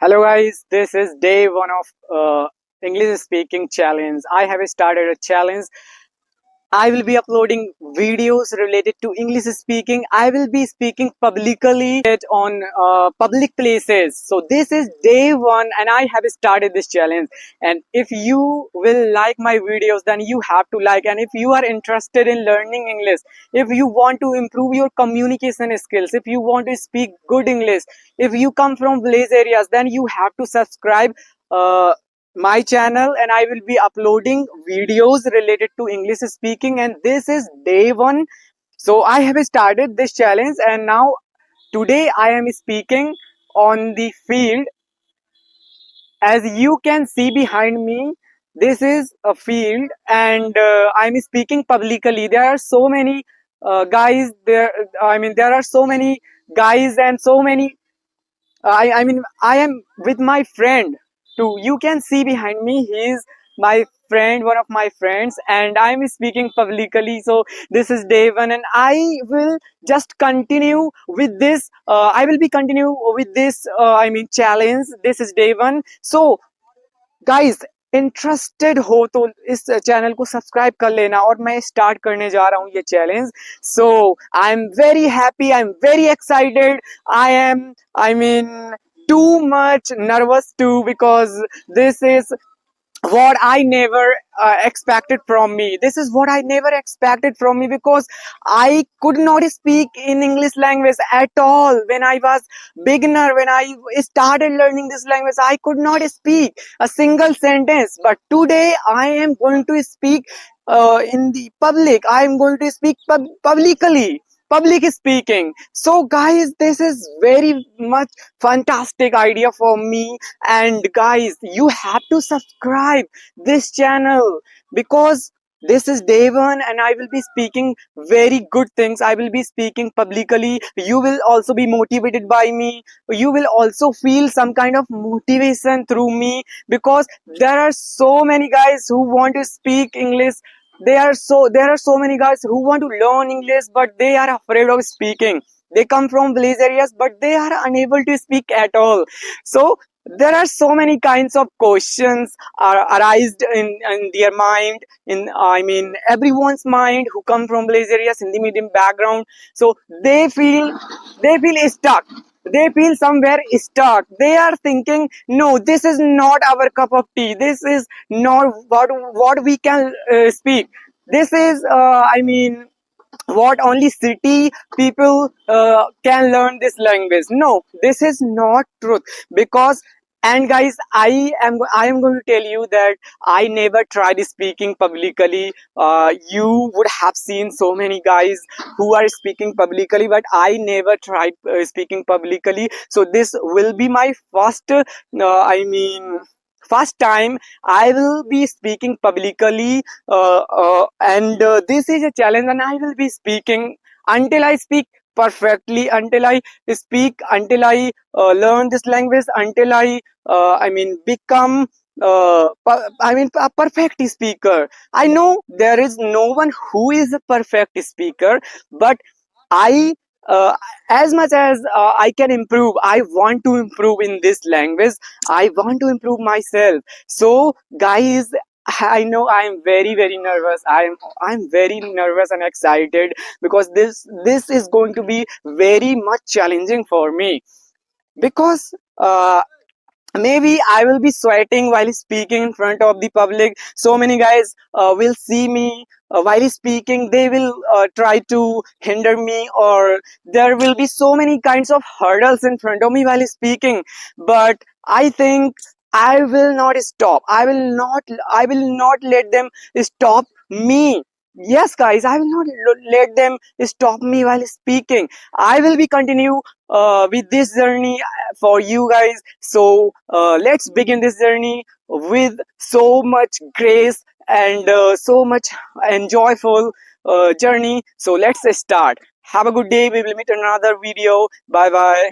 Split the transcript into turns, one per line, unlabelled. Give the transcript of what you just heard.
Hello guys, this is day one of English speaking challenge. I have started a challenge. I will be uploading videos related to English speaking. I will be speaking publicly on public places. So this is day one and I have started this challenge. And if you will like my videos, then you have to like. And if you are interested in learning English, if you want to improve your communication skills, if you want to speak good English, if you come from village areas, then you have to subscribe my channel and I will be uploading videos related to English speaking, and this is day one. So I have started this challenge and now today I am speaking on the field. As you can see behind me, this is a field and I'm speaking publicly. There are so many guys there. There are so many guys and so many I am with my friend too. You can see behind me, he is my friend, one of my friends, and I'm speaking publicly. So this is day one, and I will just continue with this. I will be continue with this. Challenge. This is day one. So guys interested हो तो इस channel को subscribe कर लेना और मैं start करने जा रहा हूँ ये challenge. So I am very happy, I am very excited, I mean too much nervous too because this is what I never expected from me. This is what I never expected from me because I could not speak in English language at all. When I was beginner, when I started learning this language, I could not speak a single sentence. But today I am going to speak in the public. I am going to speak publicly. Public speaking. So guys, this is very much fantastic idea for me, and guys, you have to subscribe this channel because this is day one and I will be speaking very good things. I will be speaking publicly. You will also be motivated by me. You will also feel some kind of motivation through me because there are so many guys who want to speak English. There are so many guys who want to learn English but they are afraid of speaking. They come from village areas but they are unable to speak at all. So there are so many kinds of questions are arised in their mind, in everyone's mind who come from village areas, Hindi medium background. So they feel stuck. They feel somewhere stuck. They are thinking, no, this is not our cup of tea. This is not what we can speak. This is what only city people can learn this language. No, this is not truth because, and guys, I am going to tell you that I never tried speaking publicly. You would have seen so many guys who are speaking publicly but I never tried speaking publicly. So this will be my first time I will be speaking publicly, and this is a challenge, and I will be speaking until I speak perfectly, until I speak, until I learn this language, until I become a perfect speaker. I know there is no one who is a perfect speaker, but I as much as I can improve, I want to improve in this language. I want to improve myself. So guys, I know I am very nervous. I'm very nervous and excited because this is going to be very much challenging for me because maybe I will be sweating while speaking in front of the public. So many guys will see me while speaking. They will try to hinder me, or there will be so many kinds of hurdles in front of me while speaking. But I think I will not stop. I will not let them stop me. Yes guys, I will not let them stop me while speaking. I will be continue with this journey for you guys. So let's begin this journey with so much grace and so much enjoyable journey. So let's start. Have a good day. We will meet in another video. Bye bye.